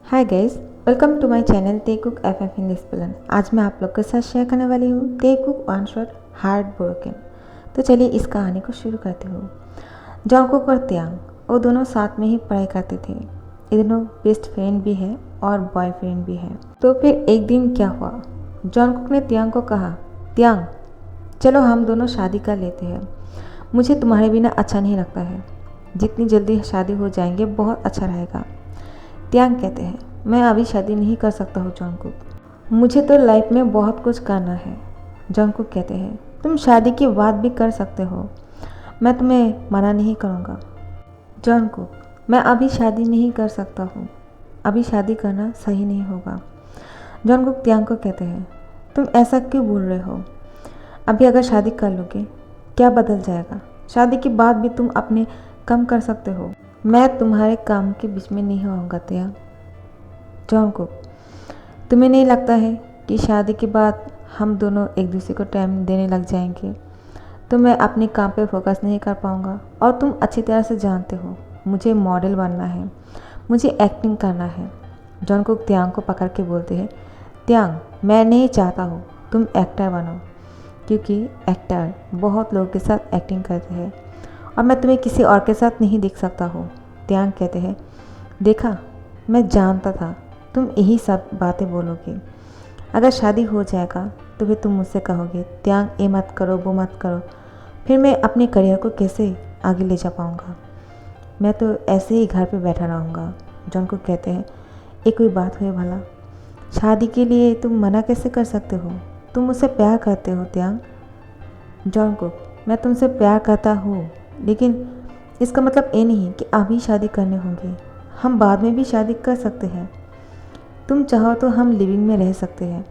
Hi guys, welcome to my channel ते cook F in this plan. आज मैं आप लोग के साथ शेयर करने वाली हूँ ते cook one shot heart broken. तो चलिए इस कहानी को शुरू करती हूँ। जॉनकुक और त्यांग वो दोनों साथ में ही पढ़ाई करते थे। ये दोनों बेस्ट फ्रेंड भी है और बॉयफ्रेंड भी है। तो फिर एक दिन क्या हुआ, जॉनकुक ने त्यांग को कहा, त्यांग चलो हम दोनों शादी कर लेते हैं। मुझे तुम्हारे बिना अच्छा नहीं लगता है। जितनी जल्दी शादी हो जाएंगे बहुत अच्छा रहेगा। त्यांग कहते हैं, मैं अभी शादी नहीं कर सकता हूँ जॉनकुक, मुझे तो लाइफ में बहुत कुछ करना है। जॉनकुक कहते हैं, तुम शादी की बात भी कर सकते हो, मैं तुम्हें मना नहीं करूँगा। जॉनकुक, मैं अभी शादी नहीं कर सकता हूँ, अभी शादी करना सही नहीं होगा। जॉनकुक त्यांग को कहते हैं, तुम ऐसा क्यों बोल रहे हो? अभी अगर शादी कर लोगे क्या बदल जाएगा? शादी के बाद भी तुम अपने कम कर सकते हो। मैं तुम्हारे काम के बीच में नहीं आऊँगा त्यांग। जॉनकुक, तुम्हें नहीं लगता है कि शादी के बाद हम दोनों एक दूसरे को टाइम देने लग जाएंगे तो मैं अपने काम पे फोकस नहीं कर पाऊँगा? और तुम अच्छी तरह से जानते हो मुझे मॉडल बनना है, मुझे एक्टिंग करना है। जॉनकुक त्यांग को पकड़ के बोलते हैं, त्यांग मैं नहीं चाहता हूँ तुम एक्टर बनो, क्योंकि एक्टर बहुत लोगों के साथ एक्टिंग करते हैं और मैं तुम्हें किसी और के साथ नहीं देख सकता हूँ। त्यांग कहते हैं, देखा मैं जानता था तुम यही सब बातें बोलोगे। अगर शादी हो जाएगा तो फिर तुम मुझसे कहोगे, त्यांग ये मत करो वो मत करो, फिर मैं अपने करियर को कैसे आगे ले जा पाऊँगा? मैं तो ऐसे ही घर पे बैठा रहूँगा। जॉनकुक कहते हैं, ये कोई बात हुई भला? शादी के लिए तुम मना कैसे कर सकते हो? तुम मुझसे प्यार करते हो त्यांग। जॉनकुक, मैं तुमसे प्यार करता हूँ, लेकिन इसका मतलब ये नहीं कि अभी शादी करने होंगे, हम बाद में भी शादी कर सकते हैं। तुम चाहो तो हम लिविंग में रह सकते हैं।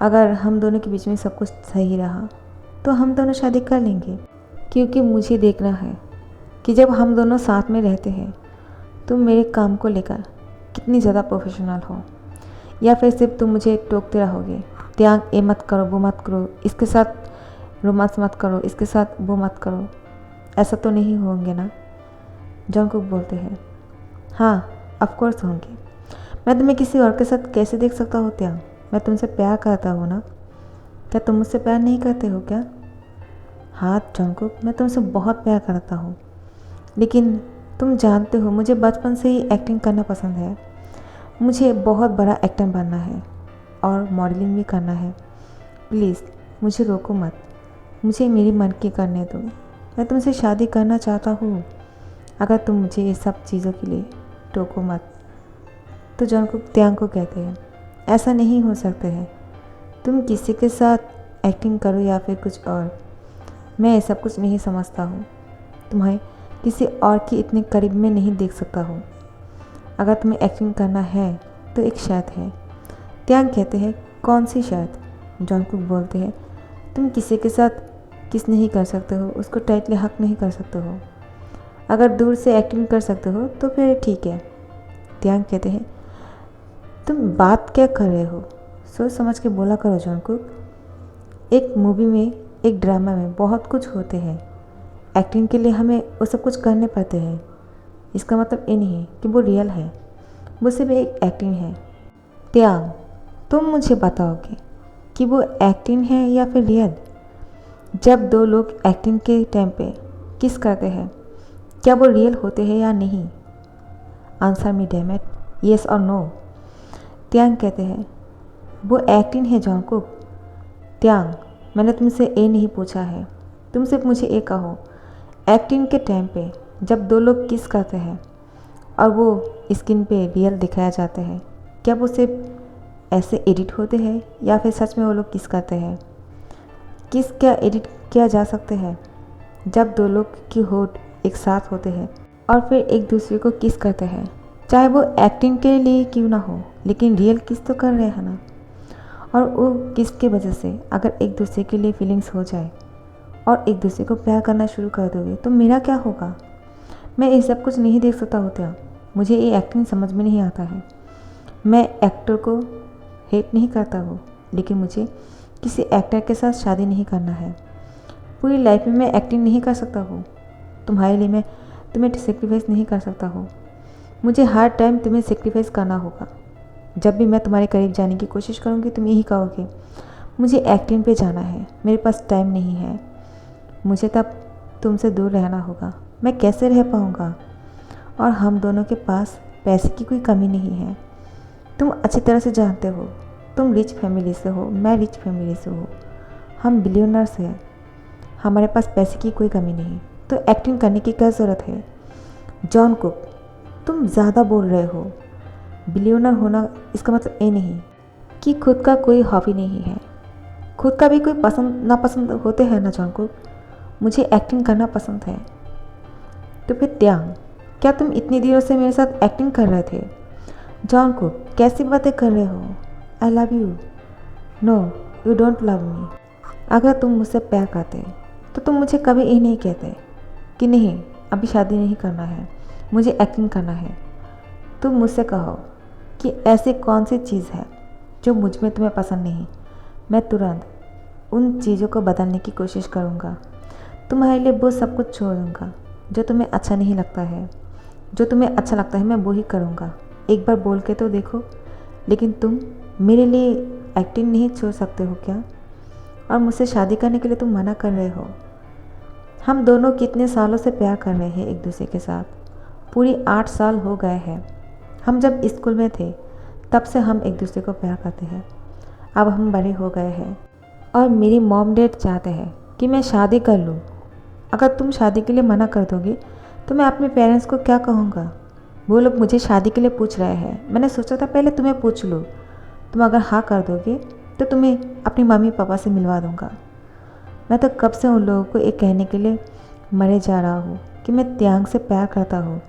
अगर हम दोनों के बीच में सब कुछ सही रहा तो हम दोनों शादी कर लेंगे, क्योंकि मुझे देखना है कि जब हम दोनों साथ में रहते हैं तुम मेरे काम को लेकर कितनी ज़्यादा प्रोफेशनल हो, या फिर सिर्फ तुम मुझे टोकते रहोगे, त्यांग ये मत करो वो मत करो, इसके साथ रोमांस मत करो, इसके साथ वो मत करो। ऐसा तो नहीं होंगे ना? जॉनकुक बोलते हैं, हाँ ऑफ कोर्स होंगे। मैं तुम्हें किसी और के साथ कैसे देख सकता हूँ त्यांग? मैं तुमसे प्यार करता हूँ ना। क्या तुम मुझसे प्यार नहीं करते हो क्या? हाँ जॉनकुक, मैं तुमसे बहुत प्यार करता हूँ, लेकिन तुम जानते हो मुझे बचपन से ही एक्टिंग करना पसंद है। मुझे बहुत बड़ा एक्टर बनना है और मॉडलिंग भी करना है। प्लीज़ मुझे रोको मत, मुझे मेरी मन की करने दो। मैं तुमसे शादी करना चाहता हूँ, अगर तुम मुझे ये सब चीज़ों के लिए टोको मत। तो जॉनकुक त्यांग को कहते हैं, ऐसा नहीं हो सकता है, तुम किसी के साथ एक्टिंग करो या फिर कुछ और, मैं ये सब कुछ नहीं समझता हूँ। तुम्हें किसी और की इतने करीब में नहीं देख सकता हूँ। अगर तुम्हें एक्टिंग करना है तो एक शर्त है। त्यांग कहते हैं, कौन सी शर्त? जॉनकुक बोलते हैं, तुम किसी के साथ किस नहीं कर सकते हो, उसको टाइटली हक नहीं कर सकते हो। अगर दूर से एक्टिंग कर सकते हो तो फिर ठीक है। त्यांग कहते हैं, तुम बात क्या कर रहे हो? सोच समझ के बोला करो जॉनकुक। एक मूवी में, एक ड्रामा में बहुत कुछ होते हैं, एक्टिंग के लिए हमें वो सब कुछ करने पड़ते हैं। इसका मतलब ये नहीं कि वो रियल है, वो सिर्फ एक एक्टिंग है। त्यांग, तुम मुझे बताओगे कि वो एक्टिंग है या फिर रियल? जब दो लोग एक्टिंग के टाइम पे किस करते हैं, क्या वो रियल होते हैं या नहीं? Answer me damn it, yes और नो। त्यांग कहते हैं, वो एक्टिंग है जॉनकुक। त्यांग, मैंने तुमसे ये नहीं पूछा है, तुम सिर्फ मुझे ये कहो, एक्टिंग के टाइम पे जब दो लोग किस करते हैं और वो स्क्रीन पे रियल दिखाया जाते हैं, क्या वो सिर्फ ऐसे एडिट होते हैं या फिर सच में वो लोग किस करते हैं? किस क्या एडिट किया जा सकते हैं? जब दो लोग की होठ एक साथ होते हैं और फिर एक दूसरे को किस करते हैं, चाहे वो एक्टिंग के लिए क्यों ना हो, लेकिन रियल किस तो कर रहे हैं ना। और वो किस की वजह से अगर एक दूसरे के लिए फीलिंग्स हो जाए और एक दूसरे को प्यार करना शुरू कर दोगे तो मेरा क्या होगा? मैं ये सब कुछ नहीं देख सकता होता, मुझे ये एक्टिंग समझ में नहीं आता है। मैं एक्टर को हेट नहीं करता हूँ, लेकिन मुझे किसी एक्टर के साथ शादी नहीं करना है। पूरी लाइफ में मैं एक्टिंग नहीं कर सकता हूँ, तुम्हारे लिए मैं तुम्हें सेक्रीफाइस नहीं कर सकता हूँ। मुझे हर टाइम तुम्हें सेक्रीफाइस करना होगा। जब भी मैं तुम्हारे करीब जाने की कोशिश करूँगी तुम यही कहोगे मुझे एक्टिंग पे जाना है, मेरे पास टाइम नहीं है। मुझे तब तुमसे दूर रहना होगा। मैं कैसे रह पाऊँगा? और हम दोनों के पास पैसे की कोई कमी नहीं है। तुम अच्छी तरह से जानते हो, तुम रिच फैमिली से हो, मैं रिच फैमिली से हूँ। हम बिलियनर्स हैं, हमारे पास पैसे की कोई कमी नहीं, तो एक्टिंग करने की क्या ज़रूरत है? जॉन कुक, तुम ज़्यादा बोल रहे हो। बिलियनर होना इसका मतलब ये नहीं कि खुद का कोई हॉबी नहीं है। खुद का भी कोई पसंद नापसंद होते हैं ना जॉन कुक। मुझे एक्टिंग करना पसंद है। तो फिर त्याग, क्या तुम इतनी देर से मेरे साथ एक्टिंग कर रहे थे? जॉन कुक, कैसी बातें कर रहे हो? I love you. No, you don't love me. अगर तुम मुझसे प्यार करते तो तुम मुझे कभी ये नहीं कहते कि नहीं अभी शादी नहीं करना है, मुझे एक्टिंग करना है। तुम मुझसे कहो कि ऐसी कौन सी चीज़ है जो मुझ में तुम्हें पसंद नहीं। मैं तुरंत उन चीज़ों को बदलने की कोशिश करूँगा। तुम्हारे लिए वो सब कुछ छोड़ दूँगा जो तुम्हें अच्छा नहीं लगता है। जो तुम्हें अच्छा लगता है मैं वो ही करूँगा। एक बार बोल के तो देखो। लेकिन तुम मेरे लिए एक्टिंग नहीं छोड़ सकते हो क्या? और मुझसे शादी करने के लिए तुम मना कर रहे हो। हम दोनों कितने सालों से प्यार कर रहे हैं एक दूसरे के साथ। पूरी 8 साल हो गए हैं। हम जब स्कूल में थे तब से हम एक दूसरे को प्यार करते हैं। अब हम बड़े हो गए हैं और मेरी मॉम डैड चाहते हैं कि मैं शादी कर लूँ। अगर तुम शादी के लिए मना कर दोगे तो मैं अपने पेरेंट्स को क्या कहूँगा? वो लोग मुझे शादी के लिए पूछ रहे हैं। मैंने सोचा था पहले तुम्हें पूछ लूँ। तुम अगर हाँ कर दोगे तो तुम्हें अपनी मम्मी पापा से मिलवा दूँगा। मैं तो कब से उन लोगों को ये कहने के लिए मरे जा रहा हूँ कि मैं त्याग से प्यार करता हूँ,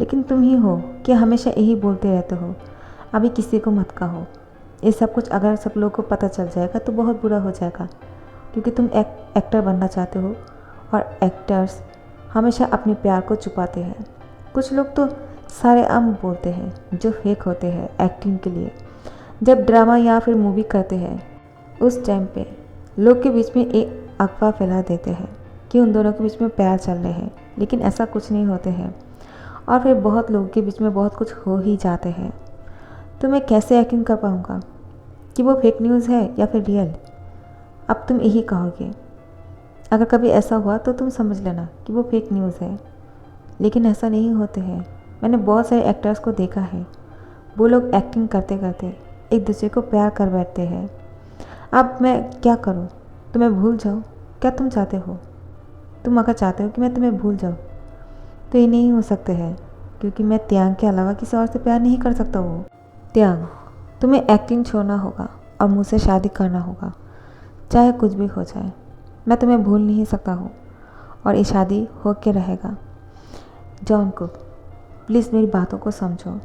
लेकिन तुम ही हो कि हमेशा यही बोलते रहते हो अभी किसी को मत कहो। ये सब कुछ अगर सब लोगों को पता चल जाएगा तो बहुत बुरा हो जाएगा, क्योंकि तुम एक्टर बनना चाहते हो और एक्टर्स हमेशा अपने प्यार को छुपाते हैं। कुछ लोग तो सारे आम बोलते हैं जो फेक होते हैं एक्टिंग के लिए। जब ड्रामा या फिर मूवी करते हैं उस टाइम पे लोग के बीच में एक अफवाह फैला देते हैं कि उन दोनों के बीच में प्यार चल रहे हैं, लेकिन ऐसा कुछ नहीं होते हैं। और फिर बहुत लोगों के बीच में बहुत कुछ हो ही जाते हैं। तो मैं कैसे यकीन कर पाऊँगा कि वो फेक न्यूज़ है या फिर रियल? अब तुम यही कहोगे। अगर कभी ऐसा हुआ तो तुम समझ लेना कि वो फेक न्यूज़ है, लेकिन ऐसा नहीं होते हैं। मैंने बहुत सारे एक्टर्स को देखा है, वो लोग एक्टिंग करते करते एक दूसरे को प्यार कर बैठते हैं। अब मैं क्या करूं? तुम्हें भूल जाऊं? क्या तुम चाहते हो? तुम अगर चाहते हो कि मैं तुम्हें भूल जाऊं तो ये नहीं हो सकते हैं, क्योंकि मैं त्याग के अलावा किसी और से प्यार नहीं कर सकता हूँ। त्याग, तुम्हें एक्टिंग छोड़ना होगा और मुझसे शादी करना होगा, चाहे कुछ भी हो जाए। मैं तुम्हें भूल नहीं सकता हूँ और ये शादी हो के रहेगा। जॉन कुक, प्लीज़ मेरी बातों को समझो।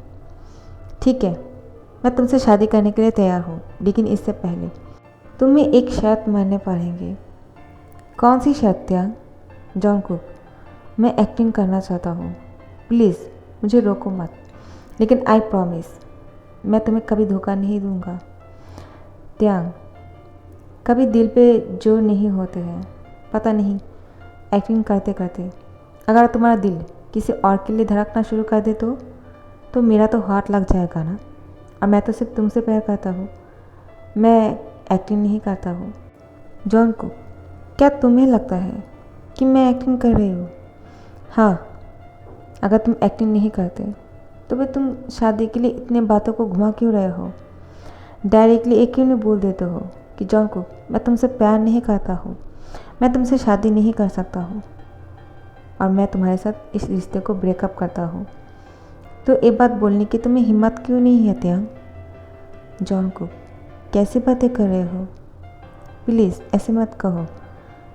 ठीक है, मैं तुमसे शादी करने के लिए तैयार हूँ, लेकिन इससे पहले तुम्हें एक शर्त मानने पड़ेंगे। कौन सी शर्त त्याग? जॉन कुक, मैं एक्टिंग करना चाहता हूँ, प्लीज़ मुझे रोको मत, लेकिन आई प्रॉमिस मैं तुम्हें कभी धोखा नहीं दूँगा। त्याग, कभी दिल पे जोर नहीं होते हैं, पता नहीं एक्टिंग करते करते अगर तुम्हारा दिल किसी और के लिए धड़कना शुरू कर दे तो मेरा तो हार्ट लग जाएगा ना। और मैं तो सिर्फ तुमसे प्यार करता हूँ, मैं एक्टिंग नहीं करता हूँ। जॉन कुक, क्या तुम्हें लगता है कि मैं एक्टिंग कर रही हूँ? हाँ, अगर तुम एक्टिंग नहीं करते तो फिर तुम शादी के लिए इतने बातों को घुमा क्यों रहे हो? डायरेक्टली एक क्यों नहीं बोल देते हो कि जॉन कुक मैं तुमसे प्यार नहीं करता हूँ, मैं तुमसे शादी नहीं कर सकता हूँ और मैं तुम्हारे साथ इस रिश्ते को ब्रेकअप करता हूँ। तो एक बात बोलने की तुम्हें हिम्मत क्यों नहीं है त्याग? जॉन कुक, कैसी बातें कर रहे हो? प्लीज़ ऐसे मत कहो।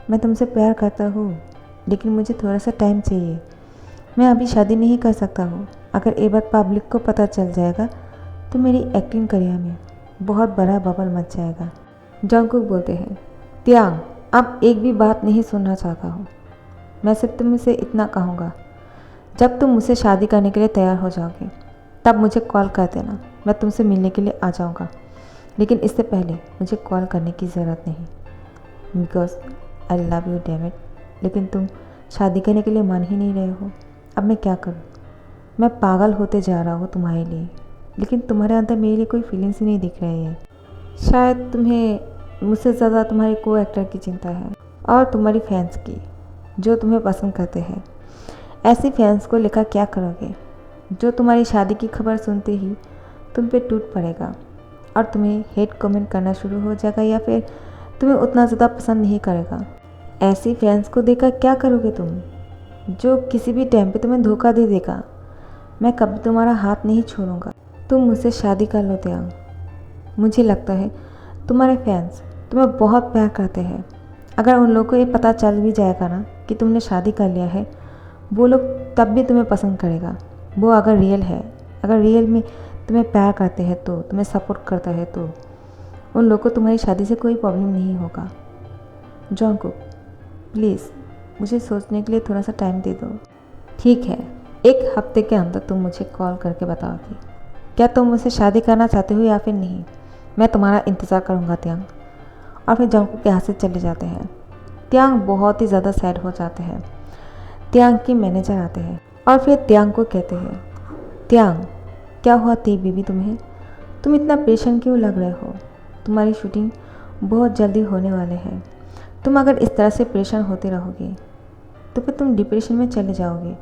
मैं तुमसे प्यार करता हूँ, लेकिन मुझे थोड़ा सा टाइम चाहिए। मैं अभी शादी नहीं कर सकता हूँ। अगर ये बात पब्लिक को पता चल जाएगा तो मेरी एक्टिंग करियर में बहुत बड़ा बबल मच जाएगा। जॉन कुक बोलते हैं, त्याग अब एक भी बात नहीं सुनना चाहता हूँ। मैं सिर्फ तुमसे इतना कहूँगा, जब तुम मुझसे शादी करने के लिए तैयार हो जाओगे तब मुझे कॉल कर देना, मैं तुमसे मिलने के लिए आ जाऊँगा। लेकिन इससे पहले मुझे कॉल करने की ज़रूरत नहीं, because I love you damn it. लेकिन तुम शादी करने के लिए मान ही नहीं रहे हो। अब मैं क्या करूँ? मैं पागल होते जा रहा हूँ तुम्हारे लिए, लेकिन तुम्हारे अंदर मेरे लिए कोई फीलिंग्स ही नहीं दिख रही है। शायद तुम्हें मुझसे ज़्यादा तुम्हारे को एक्टर की चिंता है और तुम्हारी फैंस की, जो तुम्हें पसंद करते हैं। ऐसी फैंस को लेकर क्या करोगे जो तुम्हारी शादी की खबर सुनते ही तुम पे टूट पड़ेगा और तुम्हें हेट कमेंट करना शुरू हो जाएगा, या फिर तुम्हें उतना ज़्यादा पसंद नहीं करेगा। ऐसी फैंस को देखकर क्या करोगे तुम, जो किसी भी टाइम पे तुम्हें धोखा दे देगा। मैं कभी तुम्हारा हाथ नहीं छोड़ूंगा। तुम मुझसे शादी कर लो त्याग। मुझे लगता है तुम्हारे फैंस तुम्हें बहुत प्यार करते हैं। अगर उन लोगों को ये पता चल भी जाएगा ना कि तुमने शादी कर लिया है, वो लोग तब भी तुम्हें पसंद करेगा। वो अगर रियल है, अगर रियल में तुम्हें प्यार करते हैं, तो तुम्हें सपोर्ट करता है, तो उन लोगों को तुम्हारी शादी से कोई प्रॉब्लम नहीं होगा। जॉनकुक, प्लीज़ मुझे सोचने के लिए थोड़ा सा टाइम दे दो। ठीक है, 1 हफ्ते के अंदर तुम मुझे कॉल करके बताओगी क्या तुम मुझसे शादी करना चाहते हो या फिर नहीं। मैं तुम्हारा इंतज़ार करूँगा त्यांग। और फिर जॉनकुक यहाँ से चले जाते हैं। त्यांग बहुत ही ज़्यादा सैड हो जाते हैं। त्यांग की मैनेजर आते हैं और फिर त्यांग को कहते हैं, त्यांग क्या हुआ थी बीबी तुम्हें, तुम इतना परेशान क्यों लग रहे हो। तुम्हारी शूटिंग बहुत जल्दी होने वाले हैं। तुम अगर इस तरह से परेशान होते रहोगे तो फिर तुम डिप्रेशन में चले जाओगे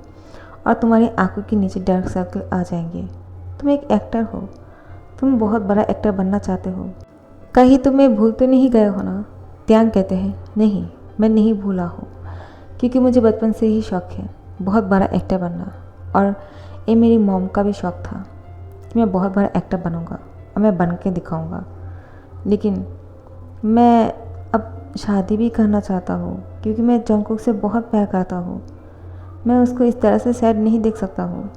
और तुम्हारी आंखों के नीचे डार्क सर्कल आ जाएंगे। तुम एक एक्टर हो, तुम बहुत बड़ा एक्टर बनना चाहते हो। कहीं तुम्हें भूल तो नहीं गए हो ना। त्यांग कहते हैं, नहीं मैं नहीं भूला हूँ, क्योंकि मुझे बचपन से ही शौक़ है बहुत बड़ा एक्टर बनना, और ये मेरी मॉम का भी शौक़ था कि मैं बहुत बड़ा एक्टर बनूँगा और मैं बन के दिखाऊँगा। लेकिन मैं अब शादी भी करना चाहता हूँ, क्योंकि मैं जॉनकुक से बहुत प्यार करता हूँ। मैं उसको इस तरह से सैड नहीं देख सकता हूँ।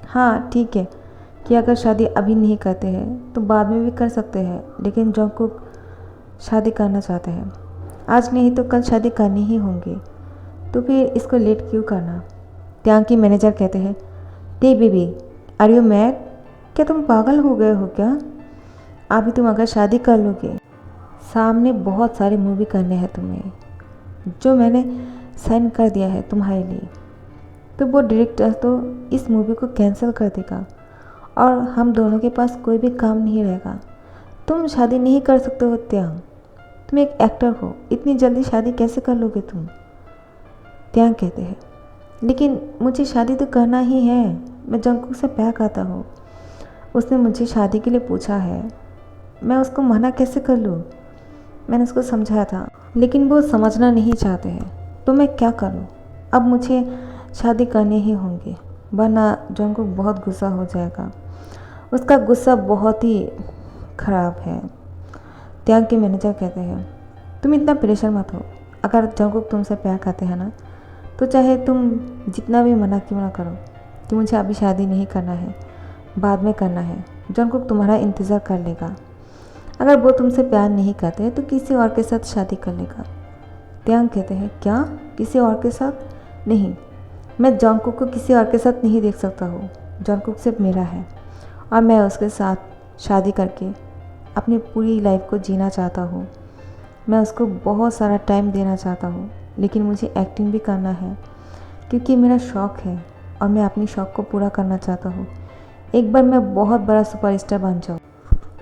हाँ ठीक है कि अगर शादी अभी नहीं करते हैं तो बाद में भी कर सकते हैं, लेकिन जॉनकुक शादी करना चाहते हैं। आज नहीं तो कल शादी करनी ही होंगी, तो फिर इसको लेट क्यों करना। त्यांग की मैनेजर कहते हैं, ते बेबी आर यू मैड, क्या तुम पागल हो गए हो क्या। अभी तुम अगर शादी कर लोगे, सामने बहुत सारी मूवी करने हैं तुम्हें, जो मैंने साइन कर दिया है तुम्हारे लिए, तो वो डायरेक्टर तो इस मूवी को कैंसिल कर देगा और हम दोनों के पास कोई भी काम नहीं रहेगा। तुम शादी नहीं कर सकते हो त्यांग, तुम एक एक्टर हो, इतनी जल्दी शादी कैसे कर लोगे तुम। त्यांग कहते हैं, लेकिन मुझे शादी तो करना ही है, मैं जंकुक से प्यार करता हूँ। उसने मुझे शादी के लिए पूछा है, मैं उसको मना कैसे कर लूँ। मैंने उसको समझाया था, लेकिन वो समझना नहीं चाहते हैं, तो मैं क्या करूँ। अब मुझे शादी करनी ही होंगी, वरना जॉनकुक बहुत गुस्सा हो जाएगा। उसका गुस्सा बहुत ही ख़राब है। त्यांग के मैनेजर कहते हैं, तुम इतना परेशान मत हो। अगर जॉनकुक तुमसे प्यार करते हैं ना, तो चाहे तुम जितना भी मना क्यों ना करो कि मुझे अभी शादी नहीं करना है, बाद में करना है, जॉनकुक तुम्हारा इंतज़ार कर लेगा। अगर वो तुमसे प्यार नहीं करते तो किसी और के साथ शादी कर लेगा। त्यांग कहते हैं, क्या किसी और के साथ। नहीं, मैं जॉनकुक को किसी और के साथ नहीं देख सकता हूँ। जॉनकुक सिर्फ मेरा है और मैं उसके साथ शादी करके अपनी पूरी लाइफ को जीना चाहता हूँ। मैं उसको बहुत सारा टाइम देना चाहता हूँ, लेकिन मुझे एक्टिंग भी करना है क्योंकि मेरा शौक़ है और मैं अपनी शौक़ को पूरा करना चाहता हूँ। एक बार मैं बहुत बड़ा सुपरस्टार बन जाऊँ,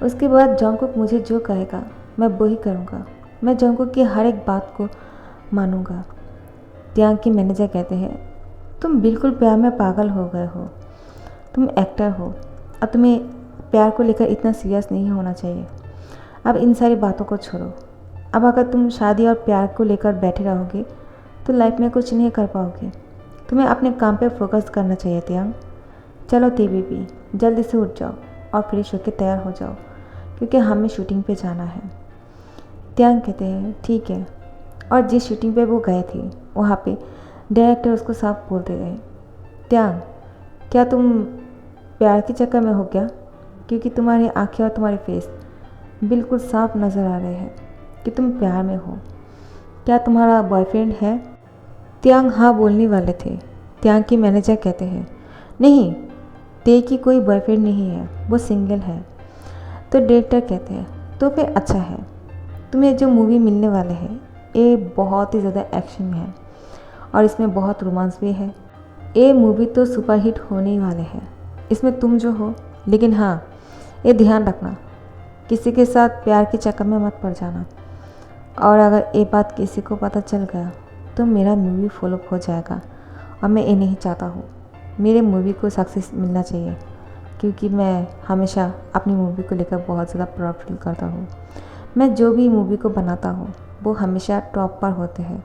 उसके बाद जॉनकुक मुझे जो कहेगा मैं वही करूँगा। मैं जॉनकुक की हर एक बात को मानूंगा। त्यांग की मैनेजर कहते हैं, तुम बिल्कुल प्यार में पागल हो गए हो। तुम एक्टर हो और तुम्हें प्यार को लेकर इतना सीरियस नहीं होना चाहिए। अब इन सारी बातों को छोड़ो। अब अगर तुम शादी और प्यार को लेकर बैठे रहोगे तो लाइफ में कुछ नहीं कर पाओगे। तुम्हें अपने काम पे फोकस करना चाहिए त्यांग। चलो बेबी, जल्दी से उठ जाओ और फ्रेश होकर तैयार हो जाओ, क्योंकि हमें शूटिंग पे जाना है। त्यांग कहते हैं, ठीक है। और जिस शूटिंग पे वो गए थे वहाँ पे डायरेक्टर उसको साफ बोलते रहे, त्यांग क्या तुम प्यार के चक्कर में हो क्या, क्योंकि तुम्हारी आंखें और तुम्हारे फेस बिल्कुल साफ नज़र आ रहे हैं कि तुम प्यार में हो। क्या तुम्हारा बॉयफ्रेंड है। त्यांग हाँ बोलने वाले थे। त्यांग की मैनेजर कहते हैं, नहीं, ते की कोई बॉयफ्रेंड नहीं है, वो सिंगल है। तो डायरेक्टर कहते हैं, तो फिर अच्छा है। तुम्हें जो मूवी मिलने वाले हैं ये बहुत ही ज़्यादा एक्शन में है और इसमें बहुत रोमांस भी है। ये मूवी तो सुपरहिट होने ही वाले है, इसमें तुम जो हो। लेकिन हाँ, ये ध्यान रखना, किसी के साथ प्यार के चक्कर में मत पड़ जाना। और अगर ये बात किसी को पता चल गया तो मेरा मूवी फ्लॉप हो जाएगा और मैं ये नहीं चाहता हूँ। मेरे मूवी को सक्सेस मिलना चाहिए, क्योंकि मैं हमेशा अपनी मूवी को लेकर बहुत ज़्यादा प्राउड फील करता हूँ। मैं जो भी मूवी को बनाता हूँ वो हमेशा टॉप पर होते हैं,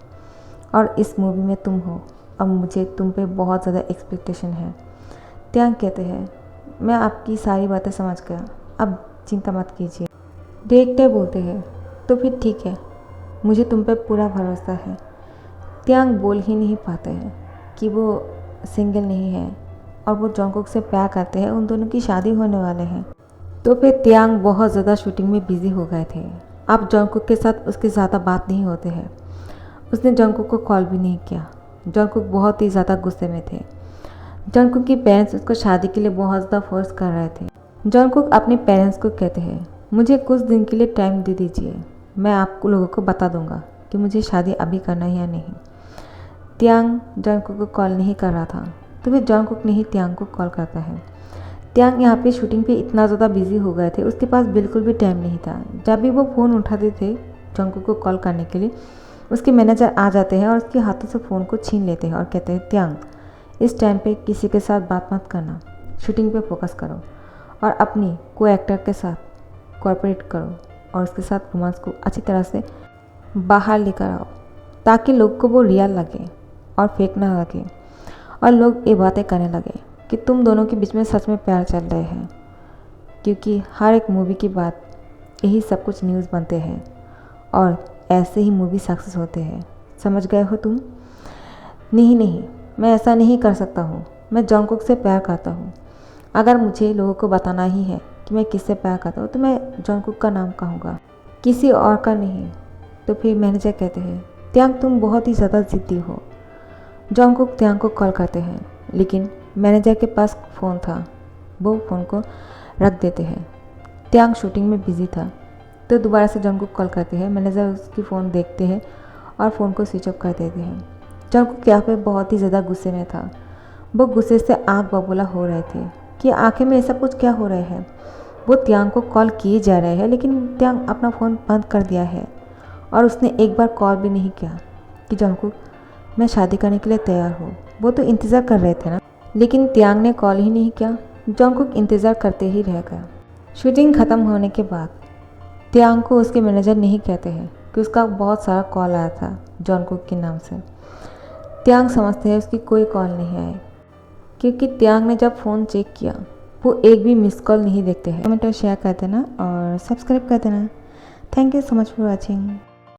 और इस मूवी में तुम हो और मुझे तुम पे बहुत ज़्यादा एक्सपेक्टेशन है। त्यांग कहते हैं, मैं आपकी सारी बातें समझ गया, अब चिंता मत कीजिए। डायरेक्टर बोलते हैं, तो फिर ठीक है, मुझे तुम पे पूरा भरोसा है। त्यांग बोल ही नहीं पाते हैं कि वो सिंगल नहीं है और वो जंगकुक से प्यार करते हैं, उन दोनों की शादी होने वाले हैं। तो फिर त्यांग बहुत ज़्यादा शूटिंग में बिजी हो गए थे। अब जंगकुक के साथ उसके ज़्यादा बात नहीं होते हैं। उसने जंगकुक को कॉल भी नहीं किया। जंगकुक बहुत ही ज़्यादा गुस्से में थे। जंगकुक के पेरेंट्स उसको शादी के लिए बहुत ज़्यादा फोर्स कर रहे थे। जंगकुक अपने पेरेंट्स को कहते हैं, मुझे कुछ दिन के लिए टाइम दे दीजिए, मैं आपको लोगों को बता दूंगा कि मुझे शादी अभी करना है या नहीं। त्यांग जंगकुक को कॉल नहीं कर रहा था, तो फिर जंगकुक ने ही त्यांग को कॉल करता है। त्यांग यहाँ पे शूटिंग पे इतना ज़्यादा बिजी हो गए थे, उसके पास बिल्कुल भी टाइम नहीं था। जब भी वो फ़ोन उठाते थे जंगकुक को कॉल करने के लिए, उसके मैनेजर आ जाते हैं और उसके हाथों से फ़ोन को छीन लेते हैं और कहते हैं, त्यांग इस टाइम पे किसी के साथ बात मत करना, शूटिंग पे फोकस करो और अपनी को एक्टर के साथ कोऑपरेट करो और उसके साथ रोमांस को अच्छी तरह से बाहर लेकर आओ, ताकि लोग को वो रियल लगे और फेक ना लगे और लोग ये बातें करने लगे कि तुम दोनों के बीच में सच में प्यार चल रहे हैं। क्योंकि हर एक मूवी के बाद यही सब कुछ न्यूज़ बनते हैं और ऐसे ही मूवी सक्सेस होते हैं। समझ गए हो तुम? नहीं, मैं ऐसा नहीं कर सकता हूँ। मैं जंगकुक से प्यार करता हूँ। अगर मुझे लोगों को बताना ही है कि मैं किससे प्यार करता हूँ तो मैं जंगकुक का नाम कहूँगा, किसी और का नहीं। तो फिर मैनेजर कहते हैं, त्यांग तुम बहुत ही ज़्यादा ज़िद्दी हो। जंगकुक त्यांग को कॉल करते हैं, लेकिन मैनेजर के पास फ़ोन था, वो फ़ोन को रख देते हैं। त्यांग शूटिंग में बिजी था, तो दोबारा से जंगकुक कॉल करते हैं। मैनेजर उसकी फ़ोन देखते हैं और फ़ोन को स्विच ऑफ कर देते हैं। जंगकुक यहाँ पे बहुत ही ज़्यादा गुस्से में था। वो गुस्से से आँख बबूला हो रहे थे कि आखिर में ऐसा कुछ क्या हो रहा है। वो त्यांग को कॉल किए जा रहे हैं, लेकिन त्यांग अपना फ़ोन बंद कर दिया है और उसने एक बार कॉल भी नहीं किया कि जंगकुक मैं शादी करने के लिए तैयार हूँ। वो तो इंतज़ार कर रहे थे ना, लेकिन त्यांग ने कॉल ही नहीं किया। जंगकुक इंतज़ार करते ही रह गया। शूटिंग ख़त्म होने के बाद त्यांग को उसके मैनेजर नहीं कहते हैं कि उसका बहुत सारा कॉल आया था जंगकुक के नाम से। त्यांग समझते हैं उसकी कोई कॉल नहीं आई, क्योंकि त्यांग ने जब फ़ोन चेक किया वो एक भी मिस कॉल नहीं देखते हैं। कमेंट और शेयर कर देना और सब्सक्राइब कर देना। Thank you so much for watching.